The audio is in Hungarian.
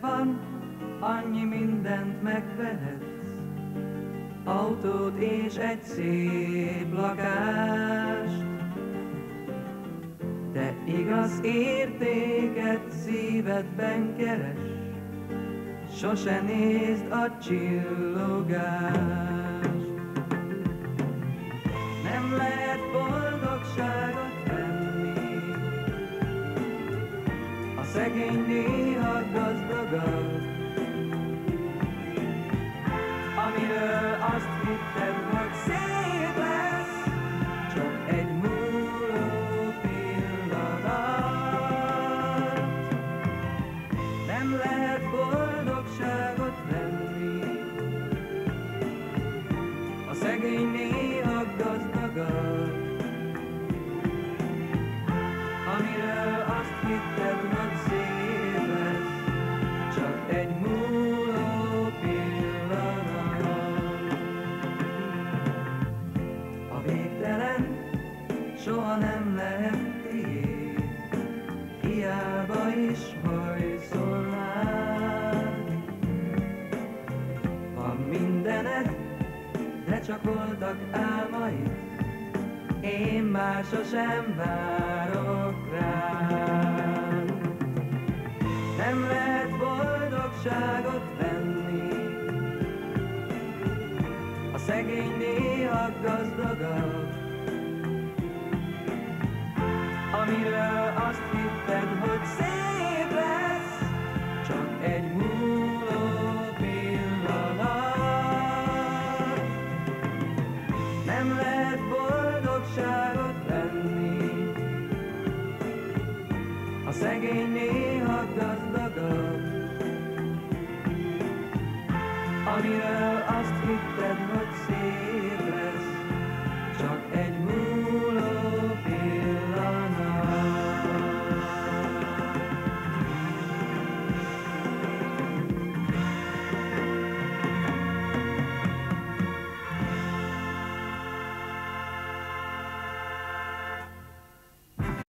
megvan, annyi mindent megvehetsz, autót és egy szép lakást. De igaz értéket szívedben keres, sose nézd a csillogást. Nem lehet boldogságot venni, a szegény néha gazdagabb, amiről azt hitted, hogy szép lesz, csak egy múló pillanat. Nem lehet boldogságot venni, a szegény néha gazdagabb, amiről azt hitted, hogy szép lesz, csak egy múló pillanat. A végtelen soha nem lehet tiéd, hiába is hajszolnál. Van mindened, de csak voltak álmaid, én már sosem várok rád. Nem lehet boldogságot venni, a szegény néha gazdagabb, amiről azt hitted, hogy szép